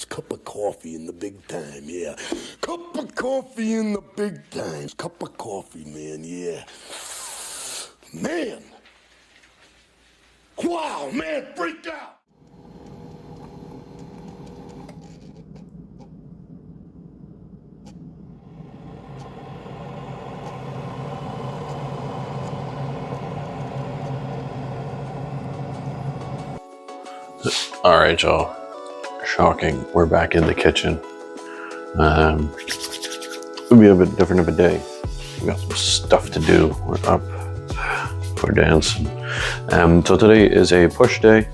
Cup of coffee in the big time, yeah. Cup of coffee in the big time. Cup of coffee, man, yeah. Man. Wow, man, freak out. All right, y'all. Shocking. We're back in the kitchen. It'll be a bit different of a day. We got some stuff to do. We're up. We're dancing. So today is a push day.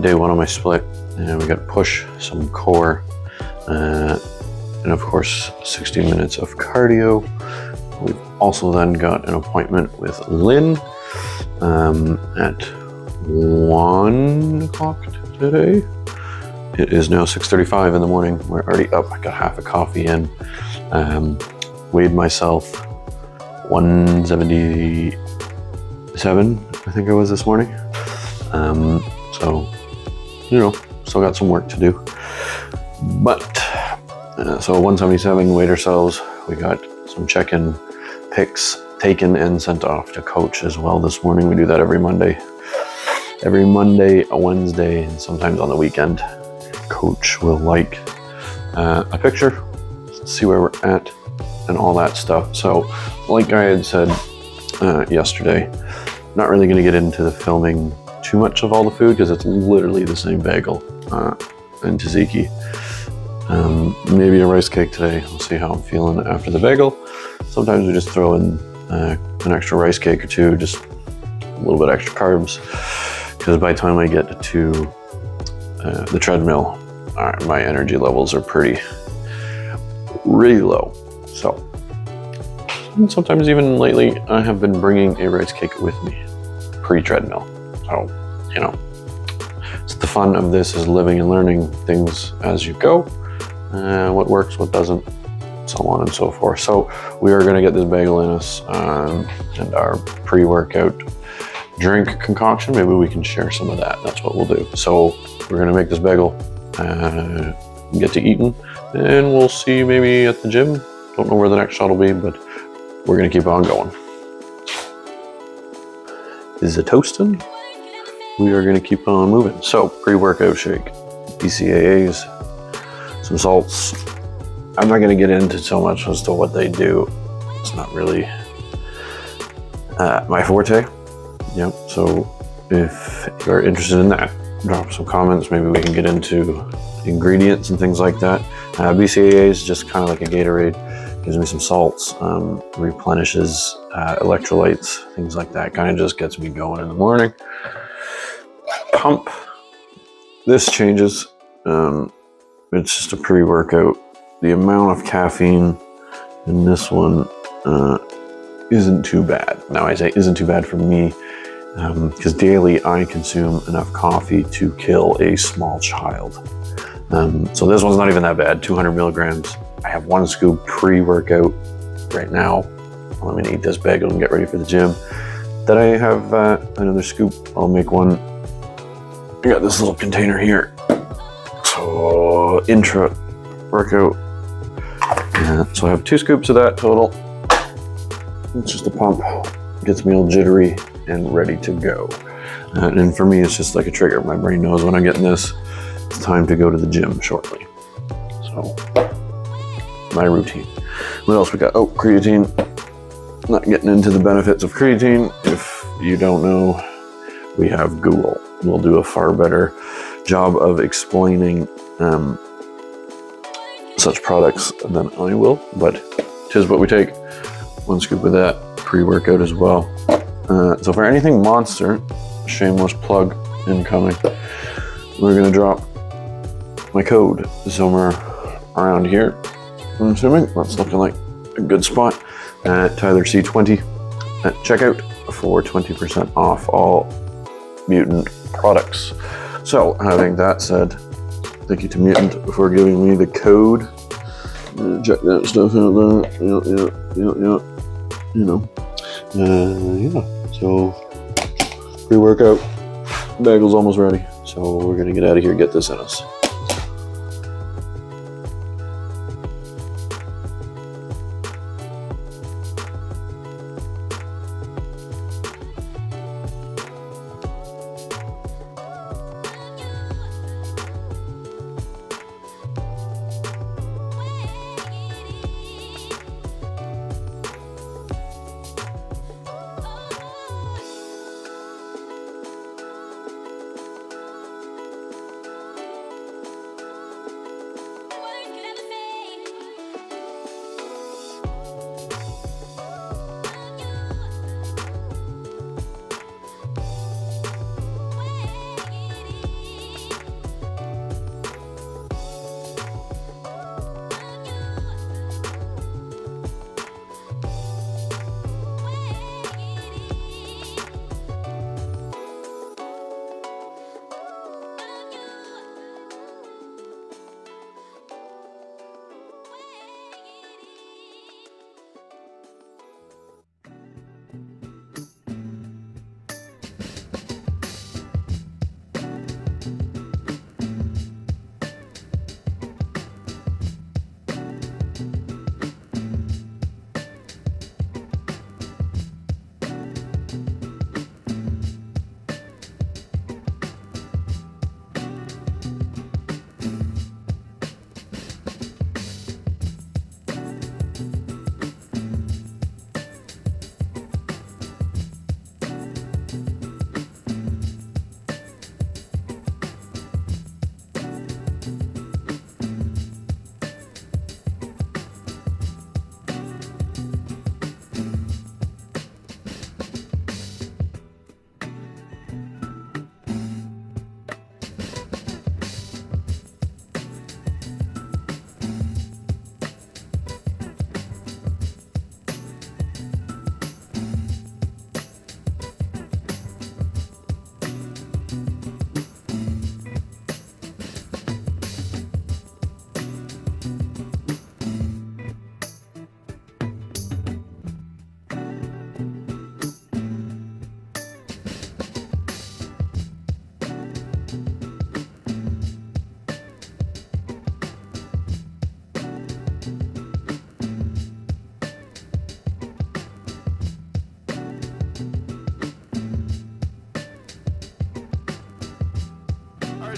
Day one of my split. And we got push, some core, and of course 60 minutes of cardio. We've also then got an appointment with Lynn at 1 o'clock today. It is now 6:35 in the morning. We're already up. I got half a coffee in. Weighed myself 177, I think I was this morning. So, you know, still got some work to do. But, so 177, weighed ourselves. We got some check-in pics taken and sent off to coach as well this morning. We do that every Monday. Every Monday, a Wednesday, and sometimes on the weekend. Coach will like a picture, see where we're at, and all that stuff. So, like I had said yesterday, not really going to get into the filming too much of all the food because it's literally the same bagel and tzatziki. Maybe a rice cake today. We'll see how I'm feeling after the bagel. Sometimes we just throw in an extra rice cake or two, just a little bit extra carbs. Because by the time I get to the treadmill, my energy levels are really low. So sometimes even lately, I have been bringing a rice cake with me pre-treadmill. So, you know, it's the fun of this is living and learning things as you go. What works, what doesn't, so on and so forth. So we are going to get this bagel in us and our pre-workout drink concoction. Maybe we can share some of that. That's what we'll do. So we're going to make this bagel, get to eating, and we'll see you maybe at the gym. Don't know where the next shot will be, but we're going to keep on going. Is it toasting? We are going to keep on moving. So pre-workout shake, BCAAs, some salts. I'm not going to get into so much as to what they do. It's not really my forte. Yep, so if you're interested in that, drop some comments. Maybe we can get into ingredients and things like that. BCAA is just kind of like a Gatorade. Gives me some salts, replenishes electrolytes, things like that. Kind of just gets me going in the morning. Pump. This changes. It's just a pre-workout. The amount of caffeine in this one isn't too bad. Now I say isn't too bad for me, because daily I consume enough coffee to kill a small child. So this one's not even that bad, 200 milligrams. I have one scoop pre-workout right now. I'm gonna eat this bagel and get ready for the gym. Then I have another scoop. I'll make one. I got this little container here. So intra workout. So I have 2 scoops of that total. It's just a pump. Gets me all jittery and ready to go. And for me, it's just like a trigger. My brain knows when I'm getting this, it's time to go to the gym shortly. So, my routine. What else we got? Oh, creatine. Not getting into the benefits of creatine. If you don't know, we have Google. We'll do a far better job of explaining such products than I will, but 'tis what we take. 1 scoop of that, pre-workout as well. So for anything Monster, shameless plug incoming, we're gonna drop my code somewhere around here. I'm assuming that's looking like a good spot. Tyler C20 at checkout for 20% off all Mutant products. So having that said, thank you to Mutant for giving me the code. Check that stuff out there. Yeah. So pre-workout bagel's almost ready. So we're gonna get out of here, get this in us.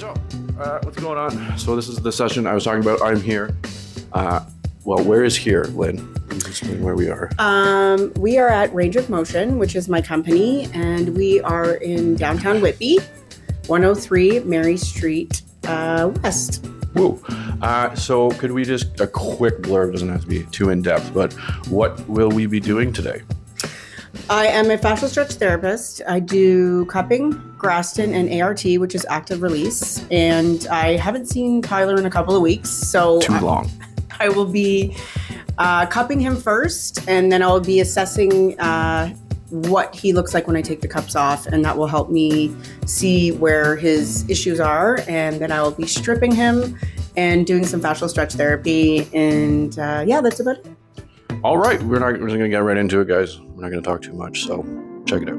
right, so what's going on? So this is the session I was talking about. I'm here. Well, where is here, Lynn? Please explain where we are. We are at Range of Motion, which is my company, and we are in downtown Whitby, 103 Mary Street West. Woo. So could we just, a quick blurb, doesn't have to be too in-depth, but what will we be doing today? I am a fascial stretch therapist. I do cupping, Graston, and ART, which is active release. And I haven't seen Tyler in a couple of weeks, so Too long. I will be cupping him first, and then I'll be assessing what he looks like when I take the cups off, and that will help me see where his issues are. And then I will be stripping him and doing some fascial stretch therapy. And yeah, that's about it. All right, we're just gonna get right into it, guys. We're not gonna talk too much, so check it out.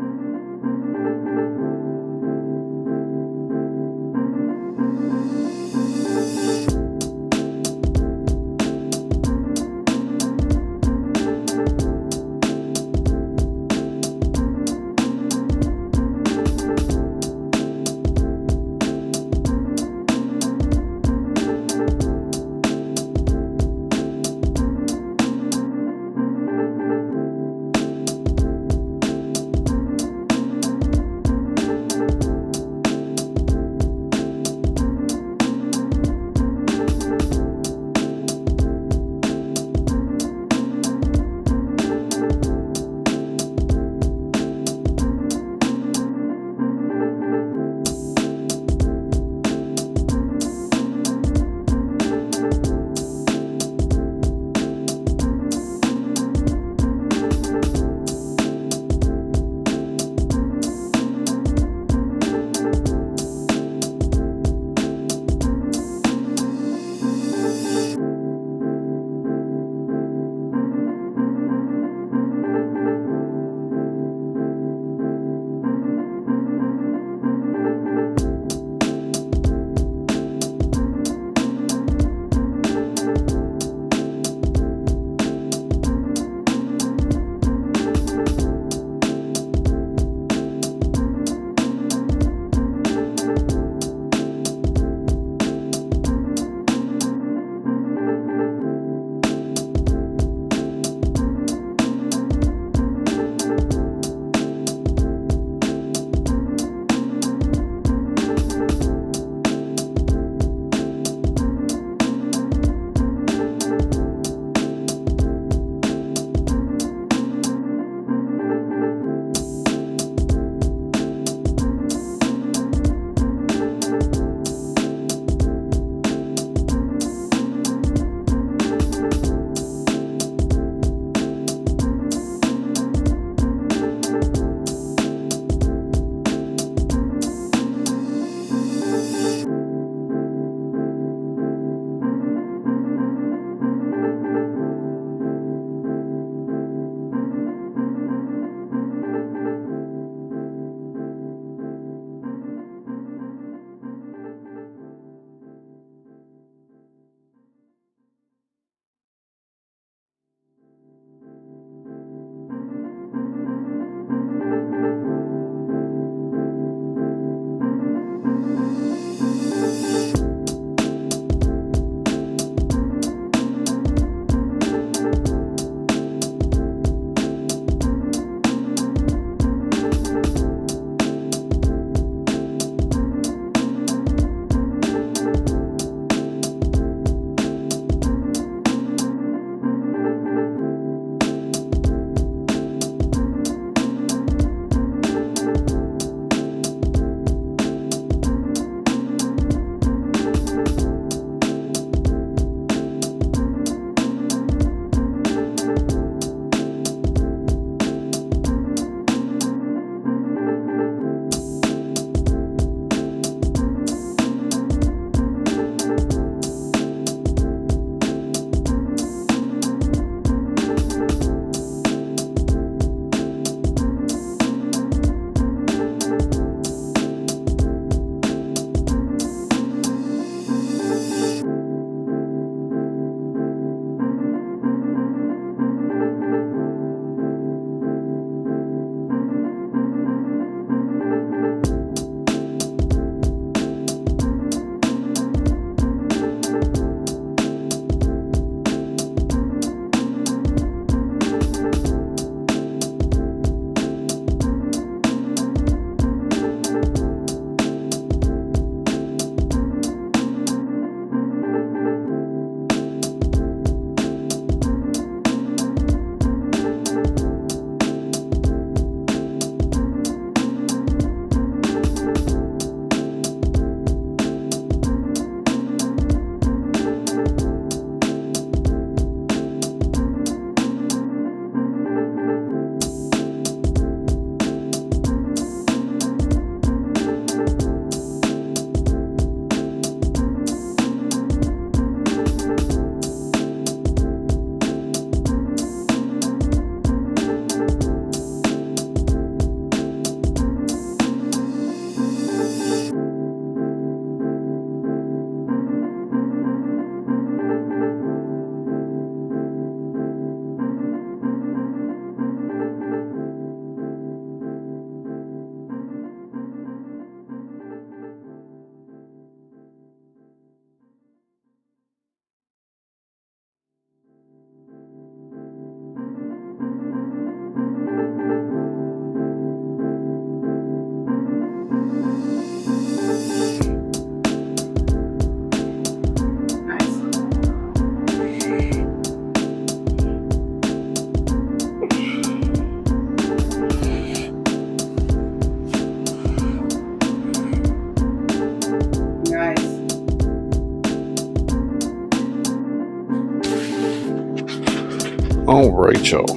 All right, y'all.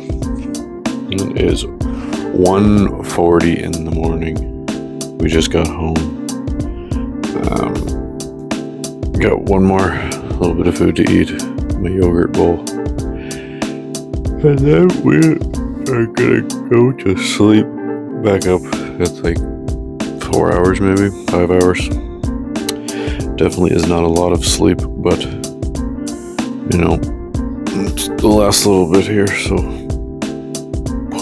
It is 1:40 in the morning. We just got home. Got one more little bit of food to eat, my yogurt bowl. And then we are gonna go to sleep back up. It's like 4 hours, maybe 5 hours. Definitely is not a lot of sleep, but you know, it's the last little bit here, so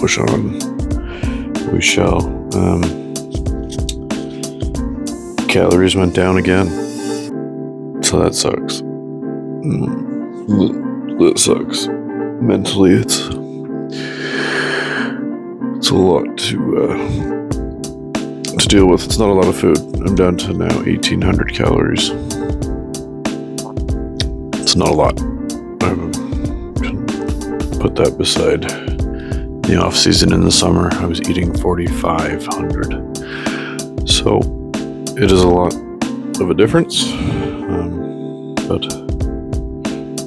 push on. We shall. Calories went down again, so that sucks. That sucks. Mentally, it's a lot to deal with. It's not a lot of food. I'm down to now 1,800 calories. It's not a lot. I put that beside the off season in the summer. I was eating 4,500. So it is a lot of a difference. But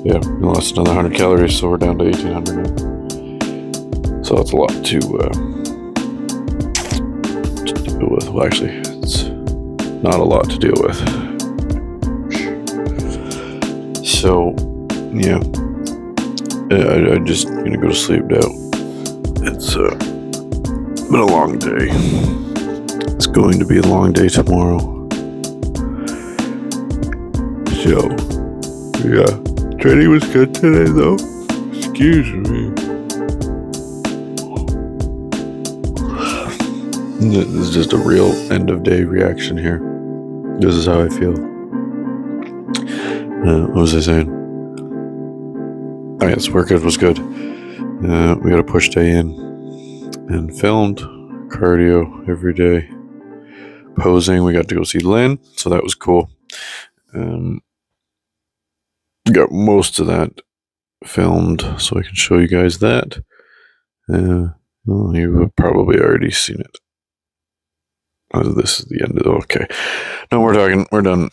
yeah, we lost another 100 calories, so we're down to 1,800 now. So that's a lot to deal with. Well, actually, it's not a lot to deal with. So, yeah, I'm just gonna go to sleep now. It's been a long day. It's going to be a long day tomorrow. So, yeah, training was good today, though. Excuse me. This is just a real end of day reaction here. This is how I feel. What was I saying? Oh yes, workout was good. We got a push day in and filmed cardio every day. Posing, we got to go see Lynn, so that was cool. Got most of that filmed, so I can show you guys that. Well, you've probably already seen it. This is the end of it. Okay. No, we're done.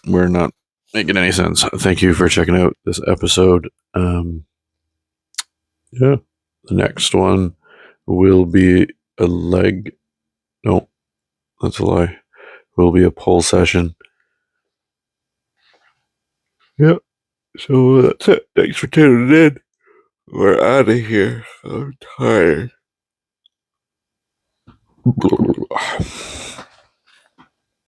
We're not making any sense. Thank you for checking out this episode. Yeah. The next one will be a leg. No, that's a lie. Will be a pull session. Yeah. So that's it. Thanks for tuning in. We're out of here. I'm tired.